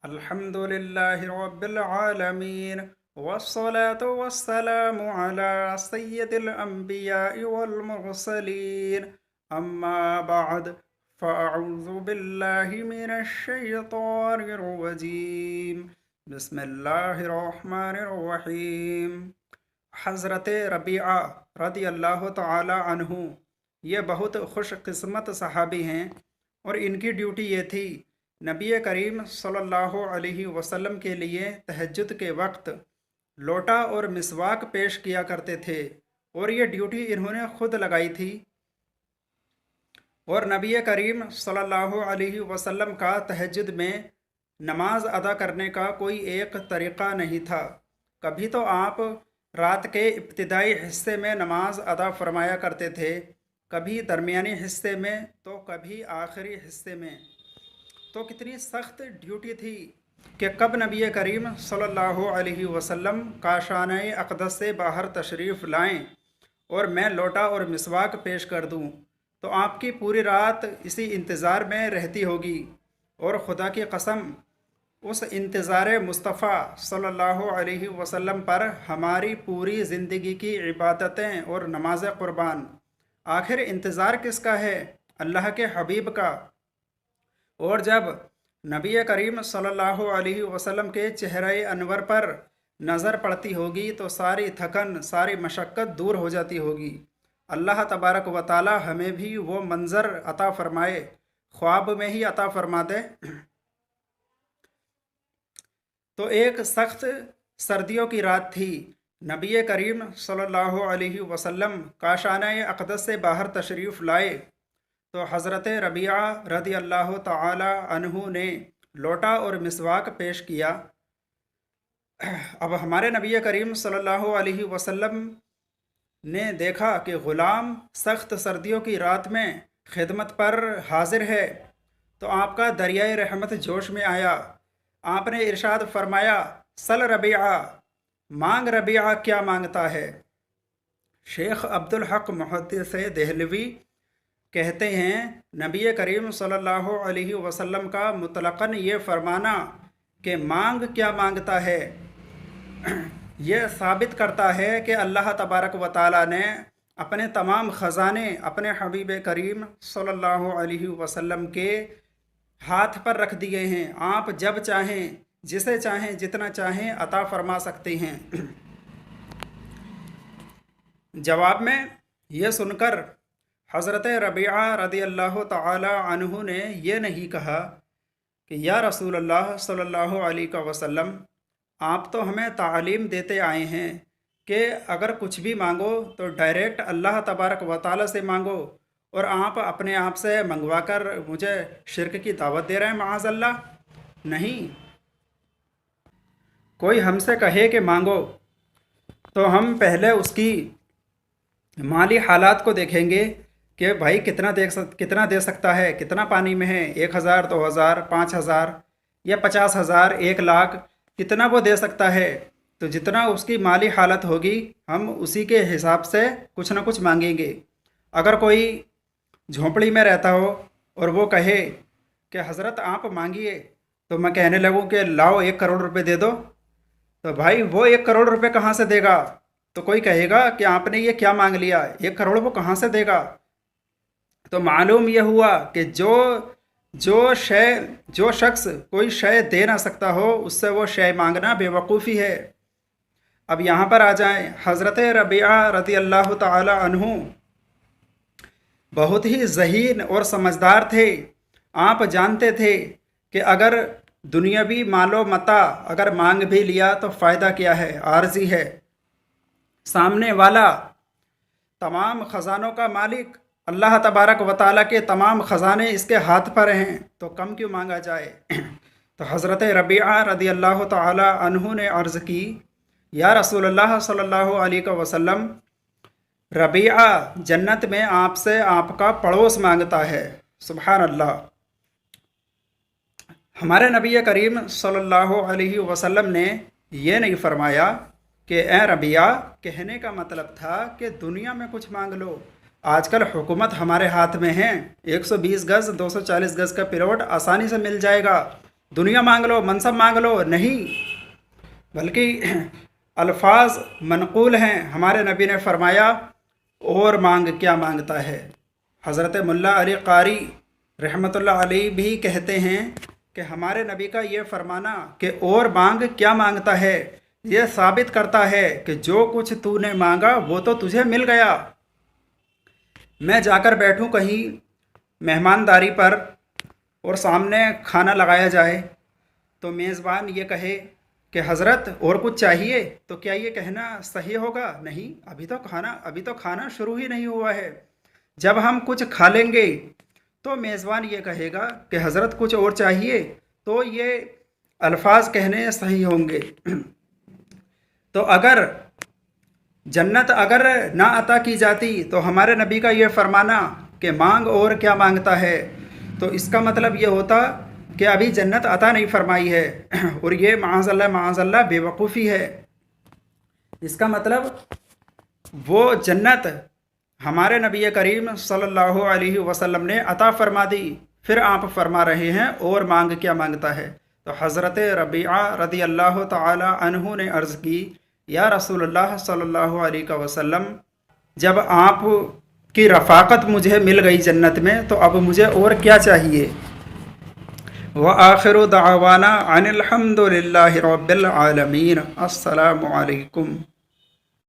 अल्हम्दुलिल्लाहि रब्बिल आलमीन वस्सलातु वस्सलामु अला सय्यदिल अंबियाइ वल मुरसलीन अम्मा बाद फ़अऊज़ु बिल्लाहि मिनश शैतानिर रजीम बिस्मिल्लाहिर रहमानिर रहीम। हज़रत रबीआ रदी अल्लाह तआला अन्हु ये बहुत खुश किस्मत सहाबी हैं और इनकी ड्यूटी ये थी नबी करीम सल्लल्लाहु अलैहि वसल्लम के लिए तहज्जुद के वक्त लोटा और मिसवाक पेश किया करते थे और ये ड्यूटी इन्होंने खुद लगाई थी। और नबी करीम सल्लल्लाहु अलैहि वसल्लम का तहज्जुद में नमाज अदा करने का कोई एक तरीक़ा नहीं था। कभी तो आप रात के इब्तिदाई हिस्से में नमाज अदा फरमाया करते थे, कभी दरमियानी हिस्से में तो कभी आखिरी हिस्से में। तो कितनी सख्त ड्यूटी थी कि कब नबी करीम सल्लल्लाहु अलैहि वसल्लम काशाने अक़दस से बाहर तशरीफ़ लाएं और मैं लोटा और मिसवाक पेश कर दूं, तो आपकी पूरी रात इसी इंतज़ार में रहती होगी। और खुदा की कसम, उस इंतज़ार मुस्तफ़ा सल्लल्लाहु अलैहि वसल्लम पर हमारी पूरी ज़िंदगी की इबादतें और नमाज क़ुरबान। आखिर इंतज़ार किसका है? अल्लाह के हबीब का। और जब नबी करीम सल्लल्लाहु अलैहि वसल्लम के चेहरे अनवर पर नज़र पड़ती होगी तो सारी थकन, सारी मशक्क़त दूर हो जाती होगी। अल्लाह तबारक व ताला हमें भी वो मंज़र अता फ़रमाए, ख्वाब में ही अता फ़रमा दे। तो एक सख्त सर्दियों की रात थी। नबी करीम सल्लल्लाहु अलैहि वसल्लम काशाना अक़दस से बाहर तशरीफ़ लाए तो हज़रत रबीआ रदी अल्लाह तआला अन्हु ने लोटा और मिसवाक पेश किया। अब हमारे नबी करीम सल्लल्लाहु अलैहि वसल्लम ने देखा कि ग़ुलाम सख्त सर्दियों की रात में खिदमत पर हाजिर है, तो आपका दरियाए रहमत जोश में आया। आपने इरशाद फरमाया, सल रबीआ, मांग रबीआ क्या मांगता है। शेख अब्दुल हक मुहद्दिस देहलवी कहते हैं, नबी करीम सल्लल्लाहु अलैहि वसल्लम का मुतलक़न ये फरमाना कि मांग क्या मांगता है, यह साबित करता है कि अल्लाह तबारक व ताला ने अपने तमाम ख़ज़ाने अपने हबीब करीम सल्लल्लाहु अलैहि वसल्लम के हाथ पर रख दिए हैं। आप जब चाहें, जिसे चाहें, जितना चाहें अता फरमा सकते हैं। जवाब में यह सुनकर हज़रत रबीआ रदी अल्लाह तआला अन्हु ने यह नहीं कहा कि या रसूल अल्लाह सल्लल्लाहु अलैहि वसल्लम, आप तो हमें तालीम देते आए हैं कि अगर कुछ भी मांगो तो डायरेक्ट अल्लाह तबारक व ताला से मांगो, और आप अपने आप से मंगवा कर मुझे शिरक की दावत दे रहे हैं। माअज़ल्लाह। नहीं, कोई हमसे कहे कि मांगो तो हम पहले उसकी माली हालात को देखेंगे कि भाई कितना दे सकता है, कितना पानी में है, 1000, 2000, 5000 या 50,000, 1 लाख, कितना वो दे सकता है। तो जितना उसकी माली हालत होगी हम उसी के हिसाब से कुछ ना कुछ मांगेंगे। अगर कोई झोंपड़ी में रहता हो और वो कहे कि हज़रत आप मांगिए, तो मैं कहने लगूँ कि लाओ 1 करोड़ रुपए दे दो, तो भाई वो 1 करोड़ रुपए कहाँ से देगा। तो कोई कहेगा कि आपने ये क्या मांग लिया, 1 करोड़ वो कहाँ से देगा। तो मालूम यह हुआ कि जो शख्स कोई शय दे ना सकता हो उससे वो शय मांगना बेवकूफ़ी है। अब यहाँ पर आ जाएं, हज़रत रबीआ रज़ी अल्लाह तआला अन्हु बहुत ही ज़हीन और समझदार थे। आप जानते थे कि अगर दुनियावी मालो मता अगर मांग भी लिया तो फ़ायदा क्या है, आर्जी है। सामने वाला तमाम ख़ज़ानों का मालिक अल्लाह तबारक व ताला के तमाम ख़ज़ाने इसके हाथ पर हैं, तो कम क्यों मांगा जाए। तो हज़रत रबीआ रदी अल्लाह तआला अन्हु ने अर्ज़ की, या रसूलल्लाह सल्लल्लाहु अलैहि वसल्लम, रबीआ जन्नत में आपसे आपका पड़ोस मांगता है। सुभान अल्लाह। हमारे नबी करीम सल्लल्लाहु अलैहि वसल्लम ने यह नहीं फरमाया कि ए रबिया, कहने का मतलब था कि दुनिया में कुछ मांग लो। आजकल हुकूमत हमारे हाथ में है, 120 गज़ 240 गज़ का प्लॉट आसानी से मिल जाएगा, दुनिया मांग लो, मनसब मांग लो, नहीं, बल्कि अल्फाज मनकूल हैं। हमारे नबी ने फरमाया और मांग क्या मांगता है। हज़रत मुल्ला अली कारी रहमतुल्लाह अलैह भी कहते हैं कि हमारे नबी का ये फरमाना कि और मांग क्या मांगता है, ये साबित करता है कि जो कुछ तूने मांगा वो तो तुझे मिल गया। मैं जाकर बैठूं कहीं मेहमानदारी पर और सामने खाना लगाया जाए तो मेज़बान ये कहे कि हज़रत और कुछ चाहिए, तो क्या ये कहना सही होगा? नहीं, अभी तो खाना शुरू ही नहीं हुआ है। जब हम कुछ खा लेंगे तो मेज़बान ये कहेगा कि हज़रत कुछ और चाहिए, तो ये अल्फाज कहने सही होंगे। तो अगर जन्नत अगर ना अता की जाती तो हमारे नबी का ये फरमाना कि मांग और क्या मांगता है, तो इसका मतलब ये होता कि अभी जन्नत अता नहीं फरमाई है और ये माअज़ल्लाह बेवकूफ़ी है। इसका मतलब वो जन्नत हमारे नबी करीम सल्लल्लाहु अलैहि वसल्लम ने अता फरमा दी, फिर आप फरमा रहे हैं और मांग क्या मांगता है। तो हज़रत रबीआ रदी अल्लाह ताला अन्हु ने अर्ज़ की, या रसूलुल्लाह सल्लल्लाहु अलैहि वसल्लम, जब आप की रफ़ाक़त मुझे मिल गई जन्नत में तो अब मुझे और क्या चाहिए। व आखिरु दअवाना अनिल हम्दुलिल्लाहि रब्बिल आलमीन। अस्सलामु अलैकुम।